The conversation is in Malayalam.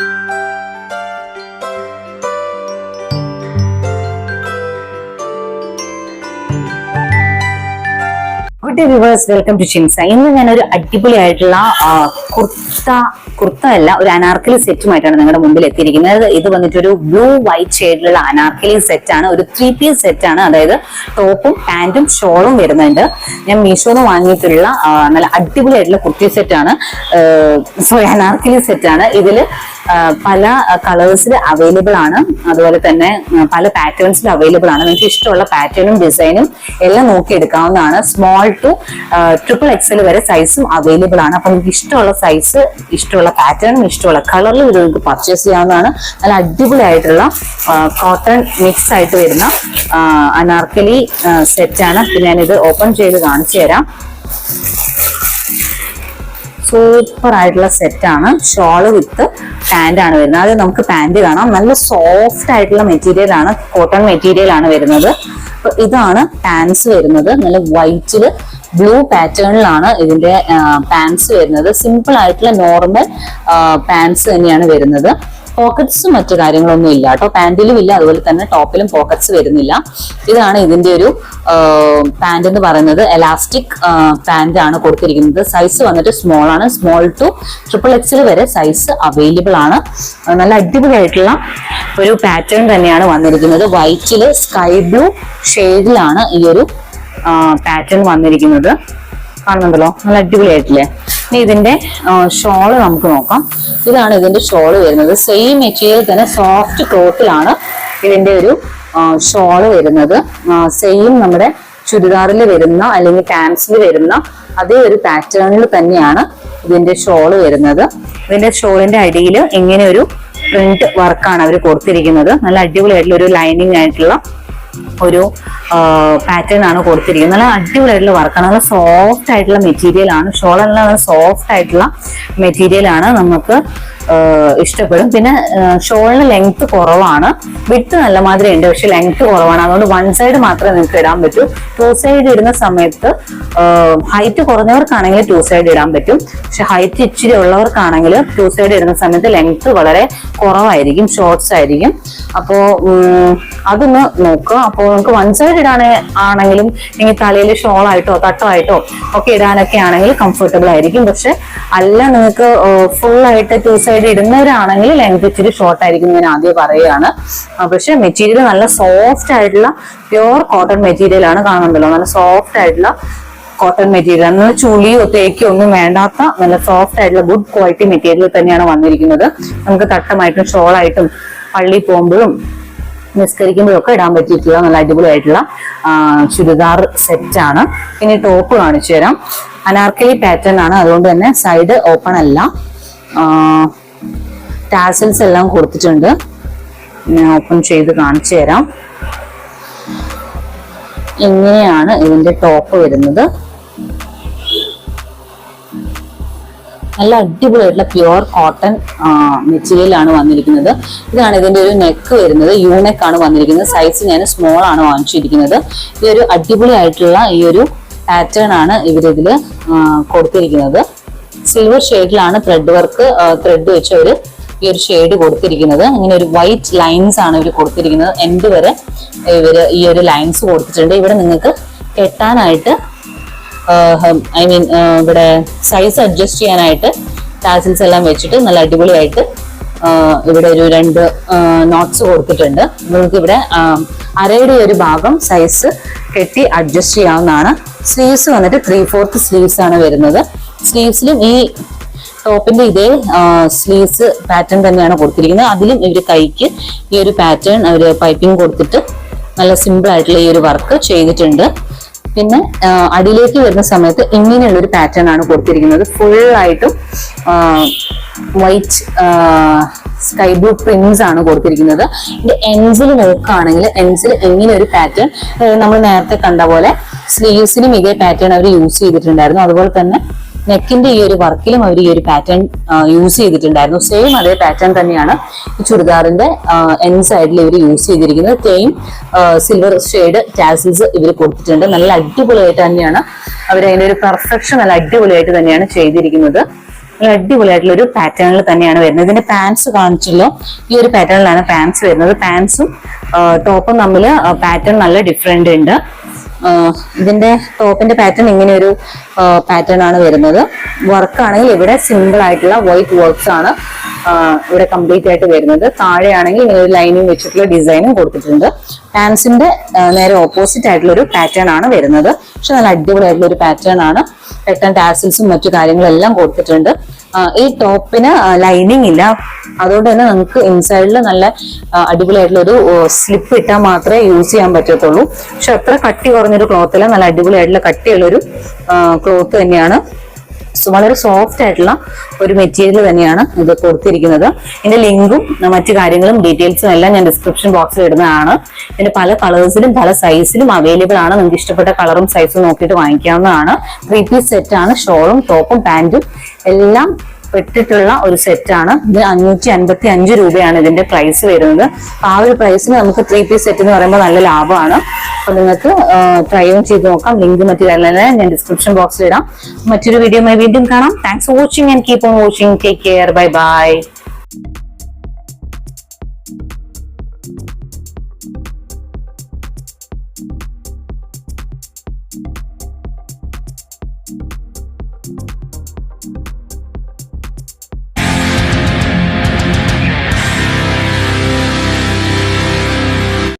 Good viewers, welcome to Shinsa. ഇന്ന് ഞാനൊരു അടിപൊളിയായിട്ടുള്ള കുർത്ത അല്ല, ഒരു അനാർക്കലി സെറ്റുമായിട്ടാണ് നിങ്ങളുടെ മുമ്പിൽ എത്തിയിരിക്കുന്നത്. ഇത് വന്നിട്ടൊരു ബ്ലൂ വൈറ്റ് ഷെയ്ഡിലുള്ള അനാർക്കലി സെറ്റ് ആണ്. ഒരു 3 പീസ് സെറ്റ് ആണ്. അതായത് ടോപ്പും പാന്റും ഷോളും വരുന്നുണ്ട്. ഞാൻ മീഷോന്ന് വാങ്ങിയിട്ടുള്ള നല്ല അടിപൊളിയായിട്ടുള്ള കുർത്തി സെറ്റ് ആണ്. അനാർക്കലി സെറ്റ് ആണ്. ഇതില് പല കളേഴ്സിൽ അവൈലബിൾ ആണ്. അതുപോലെ തന്നെ പല പാറ്റേൺസിൽ അവൈലബിൾ ആണ്. നിങ്ങൾക്ക് ഇഷ്ടമുള്ള പാറ്റേണും ഡിസൈനും എല്ലാം നോക്കിയെടുക്കാവുന്നതാണ്. സ്മോൾ ടു XXL വരെ സൈസും അവൈലബിൾ ആണ്. അപ്പൊ നിങ്ങൾക്ക് ഇഷ്ടമുള്ള സൈസ്, ഇഷ്ടമുള്ള പാറ്റേണും ഇഷ്ടമുള്ള കളറിലും ഇത് നിങ്ങൾക്ക് പർച്ചേസ് ചെയ്യാവുന്നതാണ്. നല്ല അടിപൊളിയായിട്ടുള്ള കോട്ടൺ മിക്സ് ആയിട്ട് വരുന്ന അനാർക്കലി സെറ്റ് ആണ്. പിന്നെ ഞാനിത് ഓപ്പൺ ചെയ്ത് കാണിച്ചു തരാം. സൂപ്പർ ആയിട്ടുള്ള സെറ്റ് ആണ്. ഷോള് വിത്ത് പാന്റ് ആണ് വരുന്നത്. അത് നമുക്ക് പാന്റ് കാണാം. നല്ല സോഫ്റ്റ് ആയിട്ടുള്ള മെറ്റീരിയൽ ആണ്, കോട്ടൺ മെറ്റീരിയൽ ആണ് വരുന്നത്. അപ്പൊ ഇതാണ് പാൻസ് വരുന്നത്. നല്ല വൈറ്റില് ബ്ലൂ പാറ്റേണിലാണ് ഇതിന്റെ പാൻസ് വരുന്നത്. സിമ്പിൾ ആയിട്ടുള്ള നോർമൽ പാൻസ് തന്നെയാണ് വരുന്നത്. പോക്കറ്റ്സ് മറ്റു കാര്യങ്ങളൊന്നും ഇല്ല കേട്ടോ. പാന്റിലും ഇല്ല, അതുപോലെ തന്നെ ടോപ്പിലും പോക്കറ്റ്സ് വരുന്നില്ല. ഇതാണ് ഇതിന്റെ ഒരു പാന്റ് എന്ന് പറയുന്നത്. എലാസ്റ്റിക് പാന്റ് ആണ് കൊടുത്തിരിക്കുന്നത്. സൈസ് വന്നിട്ട് സ്മോൾ ആണ്. സ്മോൾ ടു XXL വരെ സൈസ് അവൈലബിൾ ആണ്. നല്ല അടിപൊളിയായിട്ടുള്ള ഒരു പാറ്റേൺ തന്നെയാണ് വന്നിരിക്കുന്നത്. വൈറ്റില് സ്കൈ ബ്ലൂ ഷെയ്ഡിലാണ് ഈ ഒരു പാറ്റേൺ വന്നിരിക്കുന്നത്. കാണുന്നുണ്ടല്ലോ, നല്ല അടിപൊളിയായിട്ടില്ലേ. ഇനി ഇതിന്റെ ഷോള് നമുക്ക് നോക്കാം. ഇതാണ് ഇതിന്റെ ഷോള് വരുന്നത്. സെയിം മെറ്റീരിയൽ തന്നെ സോഫ്റ്റ് ക്ലോത്തിലാണ് ഇതിന്റെ ഒരു ഷോള് വരുന്നത്. സെയിം നമ്മുടെ ചുരിദാറിൽ വരുന്ന അല്ലെങ്കിൽ പാൻസിൽ വരുന്ന അതേ ഒരു പാറ്റേണിൽ തന്നെയാണ് ഇതിന്റെ ഷോള് വരുന്നത്. ഇതിന്റെ ഷോളിന്റെ അടിയിൽ ഇങ്ങനെ ഒരു പ്രിന്റ് വർക്കാണ് അവർ കൊടുത്തിരിക്കുന്നത്. നല്ല അടിപൊളിയായിട്ടുള്ള ഒരു ലൈനിങ് ആയിട്ടുള്ള ഒരു പാറ്റേൺ ആണ് കൊടുത്തിരിക്കുന്നത്. നല്ല അടിപൊളിയായിട്ടുള്ള വർക്കാണ്. നല്ല സോഫ്റ്റ് ആയിട്ടുള്ള മെറ്റീരിയൽ ആണ്. ഷോളെല്ലാം നല്ല സോഫ്റ്റ് ആയിട്ടുള്ള മെറ്റീരിയൽ ആണ്. നമുക്ക് ഇഷ്ടപ്പെടും. പിന്നെ ഷോളിന് ലെങ്ത് കുറവാണ്. വിഡ്ത്ത് നല്ല മാതിരി ഉണ്ട്, പക്ഷെ ലെങ്ത് കുറവാണ്. അതുകൊണ്ട് വൺ സൈഡ് മാത്രമേ നിങ്ങൾക്ക് ഇടാൻ പറ്റൂ. 2 സൈഡ് ഇടുന്ന സമയത്ത് ഹൈറ്റ് കുറഞ്ഞവർക്കാണെങ്കിൽ 2 സൈഡ് ഇടാൻ പറ്റും. പക്ഷെ ഹൈറ്റ് ഇച്ചിരി ഉള്ളവർക്കാണെങ്കിൽ 2 സൈഡ് ഇടുന്ന സമയത്ത് ലെങ്ത് വളരെ കുറവായിരിക്കും, ഷോർട്ട്സ് ആയിരിക്കും. അപ്പോ അതൊന്ന് നോക്കുക. അപ്പോൾ നമുക്ക് വൺ സൈഡ് ആണെങ്കിലും ഇനി തലയിൽ ഷോളായിട്ടോ തട്ടമായിട്ടോ ഒക്കെ ഇടാനൊക്കെ ആണെങ്കിൽ കംഫർട്ടബിൾ ആയിരിക്കും. പക്ഷെ അല്ല, നിങ്ങൾക്ക് ഫുൾ ആയിട്ട് 2 സൈഡ് ഇടുന്നവരാണെങ്കിൽ ലെങ്ത് ഇച്ചിരി ഷോർട്ട് ആയിരിക്കും, ഞാൻ ആദ്യം പറയുകയാണ്. പക്ഷെ മെറ്റീരിയൽ നല്ല സോഫ്റ്റ് ആയിട്ടുള്ള പ്യുവർ കോട്ടൺ മെറ്റീരിയൽ ആണ്. കാണുന്നുണ്ടല്ലോ, നല്ല സോഫ്റ്റ് ആയിട്ടുള്ള കോട്ടൺ മെറ്റീരിയൽ ആണ്. നല്ല ചുളിയോ തേക്കോ ഒന്നും വേണ്ടാത്ത നല്ല സോഫ്റ്റ് ആയിട്ടുള്ള ഗുഡ് ക്വാളിറ്റി മെറ്റീരിയൽ തന്നെയാണ് വന്നിരിക്കുന്നത്. നമുക്ക് തട്ടമായിട്ടും ഷോളായിട്ടും പള്ളി പോകുമ്പോഴും നിസ്കരിക്കുമ്പോഴും ഒക്കെ ഇടാൻ പറ്റിയിട്ടുള്ള നല്ല അടിപൊളിയായിട്ടുള്ള ചുരിദാർ സെറ്റ് ആണ്. ഇനി ടോപ്പ് കാണിച്ചു തരാം. അനാർക്കലി പാറ്റേൺ ആണ്, അതുകൊണ്ട് തന്നെ സൈഡ് ഓപ്പൺ അല്ല. ടാസൽസ് എല്ലാം കൊടുത്തിട്ടുണ്ട്. ഞാൻ ഓപ്പൺ ചെയ്ത് കാണിച്ചു തരാം. ഇങ്ങനെയാണ് ഇതിന്റെ ടോപ്പ് വരുന്നത്. നല്ല അടിപൊളിയായിട്ടുള്ള പ്യുവർ കോട്ടൺ മെറ്റീരിയൽ ആണ് വന്നിരിക്കുന്നത്. ഇതാണ് ഇതിന്റെ ഒരു നെക്ക് വരുന്നത്. യൂനെക്ക് ആണ് വന്നിരിക്കുന്നത്. സൈസ് ഞാൻ സ്മോൾ ആണ് വാങ്ങിച്ചിരിക്കുന്നത്. ഈ ഒരു അടിപൊളിയായിട്ടുള്ള ഈ ഒരു പാറ്റേൺ ആണ് ഇവരിതില് കൊടുത്തിരിക്കുന്നത്. സിൽവർ ഷെയ്ഡിലാണ് ത്രെഡ് വെച്ച് ഒരു ഈ ഒരു ഷെയ്ഡ് കൊടുത്തിരിക്കുന്നത്. ഇങ്ങനെ ഒരു വൈറ്റ് ലൈൻസ് ആണ് ഇവർ കൊടുത്തിരിക്കുന്നത്. എൻഡ് വരെ ഇവര് ഈ ഒരു ലൈൻസ് കൊടുത്തിട്ടുണ്ട്. ഇവിടെ നിങ്ങൾക്ക് കെട്ടാനായിട്ട് ഇവിടെ സൈസ് അഡ്ജസ്റ്റ് ചെയ്യാനായിട്ട് ടാസിൽസ് എല്ലാം വെച്ചിട്ട് നല്ല അടിപൊളിയായിട്ട് ഇവിടെ ഒരു 2 നോട്ട്സ് കൊടുത്തിട്ടുണ്ട്. നിങ്ങൾക്ക് ഇവിടെ അരയുടെ ഒരു ഭാഗം സൈസ് കെട്ടി അഡ്ജസ്റ്റ് ചെയ്യാവുന്നതാണ്. സ്ലീവ്സ് വന്നിട്ട് 3/4 സ്ലീവ്സ് ആണ് വരുന്നത്. സ്ലീവ്സിലും ഈ ടോപ്പിന്റെ ഇതേ സ്ലീവ്സ് പാറ്റേൺ തന്നെയാണ് കൊടുത്തിരിക്കുന്നത്. അതിലും ഇവര് കൈക്ക് ഈ ഒരു പാറ്റേൺ ഒരു പൈപ്പിംഗ് കൊടുത്തിട്ട് നല്ല സിമ്പിൾ ആയിട്ടുള്ള ഈ ഒരു വർക്ക് ചെയ്തിട്ടുണ്ട്. പിന്നെ അടിയിലേക്ക് വരുന്ന സമയത്ത് ഇങ്ങനെയുള്ള ഒരു പാറ്റേൺ ആണ് കൊടുത്തിരിക്കുന്നത്. ഫുൾ ആയിട്ടും വൈറ്റ് സ്കൈ ബ്ലൂ പ്രിന്റ്സ് ആണ് കൊടുത്തിരിക്കുന്നത്. ഇതിന്റെ എൻസിൽ നോക്കുകയാണെങ്കിൽ എൻസിൽ ഇങ്ങനെ ഒരു പാറ്റേൺ നമ്മൾ നേരത്തെ കണ്ട പോലെ സ്ലീവ്സിലും ഇതേ പാറ്റേൺ അവർ യൂസ് ചെയ്തിട്ടുണ്ടായിരുന്നു. അതുപോലെ തന്നെ നെക്കിന്റെ ഈ ഒരു വർക്കിലും അവർ ഈ ഒരു പാറ്റേൺ യൂസ് ചെയ്തിട്ടുണ്ടായിരുന്നു. സെയിം അതേ പാറ്റേൺ തന്നെയാണ് ഈ ചുരിദാറിന്റെ എൻ സൈഡിൽ ഇവർ യൂസ് ചെയ്തിരിക്കുന്നത്. സെയിം സിൽവർ ഷെയ്ഡ് ടാസിൽസ് ഇവർ കൊടുത്തിട്ടുണ്ട്. നല്ല അടിപൊളിയായിട്ട് തന്നെയാണ് അവർ അതിന്റെ ഒരു പെർഫെക്ഷൻ നല്ല അടിപൊളിയായിട്ട് തന്നെയാണ് ചെയ്തിരിക്കുന്നത്. നല്ല അടിപൊളിയായിട്ടുള്ള ഒരു പാറ്റേണിൽ തന്നെയാണ് വരുന്നത്. ഇതിന്റെ പാൻസ് കാണിച്ചല്ലോ, ഈ ഒരു പാറ്റേണിലാണ് പാൻസ് വരുന്നത്. പാൻസും ടോപ്പും തമ്മിൽ പാറ്റേൺ നല്ല ഡിഫറെന്റ് ഉണ്ട്. ഇതിന്റെ ടോപ്പിന്റെ പാറ്റേൺ ഇങ്ങനെ ഒരു പാറ്റേൺ ആണ് വരുന്നത്. വർക്ക് ആണെങ്കിൽ ഇവിടെ സിമ്പിൾ ആയിട്ടുള്ള വൈറ്റ് വർക്ക്സ് ആണ് ഇവിടെ കംപ്ലീറ്റ് ആയിട്ട് വരുന്നത്. താഴെയാണെങ്കിൽ ഇങ്ങനെ ഒരു ലൈനിങ് വെച്ചിട്ടുള്ള ഡിസൈനും കൊടുത്തിട്ടുണ്ട്. പാൻസിന്റെ നേരെ ഓപ്പോസിറ്റ് ആയിട്ടുള്ള ഒരു പാറ്റേൺ ആണ് വരുന്നത്. പക്ഷെ നല്ല അടിപൊളിയായിട്ടുള്ള ഒരു പാറ്റേൺ ആണ്. പെട്ടെന്ന് ടാസിൽസും മറ്റു കാര്യങ്ങളെല്ലാം കൊടുത്തിട്ടുണ്ട്. ഈ ടോപ്പിന് ലൈനിങ് ഇല്ല, അതുകൊണ്ട് തന്നെ നമുക്ക് ഇൻസൈഡിൽ നല്ല അടിപൊളിയായിട്ടുള്ള ഒരു സ്ലിപ്പ് ഇട്ടാൽ മാത്രമേ യൂസ് ചെയ്യാൻ പറ്റത്തുള്ളൂ. പക്ഷെ അത്ര കട്ടി കുറഞ്ഞൊരു ക്ലോത്ത് അല്ല, നല്ല അടിപൊളിയായിട്ടുള്ള കട്ടിയുള്ള ഒരു ക്ലോത്ത് തന്നെയാണ്. വളരെ സോഫ്റ്റ് ആയിട്ടുള്ള ഒരു മെറ്റീരിയൽ തന്നെയാണ് ഇത് കൊടുത്തിരിക്കുന്നത്. ഇതിന്റെ ലിങ്കും മറ്റു കാര്യങ്ങളും ഡീറ്റെയിൽസും എല്ലാം ഞാൻ ഡിസ്ക്രിപ്ഷൻ ബോക്സിൽ ഇടുന്നതാണ്. ഇതിന്റെ പല കളേഴ്സിലും പല സൈസിലും അവൈലബിൾ ആണ്. നിങ്ങൾക്ക് ഇഷ്ടപ്പെട്ട കളറും സൈസും നോക്കിയിട്ട് വാങ്ങിക്കാവുന്നതാണ്. 3 പീസ് സെറ്റ് ആണ്. ഷോളും ടോപ്പും പാന്റും എല്ലാം പെട്ടിട്ടുള്ള ഒരു സെറ്റ് ആണ്. ഇത് 555 രൂപയാണ് ഇതിന്റെ പ്രൈസ് വരുന്നത്. ആ ഒരു പ്രൈസിന് നമുക്ക് 3 പീസ് സെറ്റ് എന്ന് പറയുമ്പോൾ നല്ല ലാഭമാണ്. അപ്പൊ നിങ്ങൾക്ക് ട്രൈ ചെയ്ത് നോക്കാം. ലിങ്ക് മറ്റു കാര്യങ്ങളെല്ലാം ഞാൻ ഡിസ്ക്രിപ്ഷൻ ബോക്സിൽ ഇടാം. മറ്റൊരു വീഡിയോയുമായി വീണ്ടും കാണാം. Thanks for watching and keep on watching. Take care. Bye bye.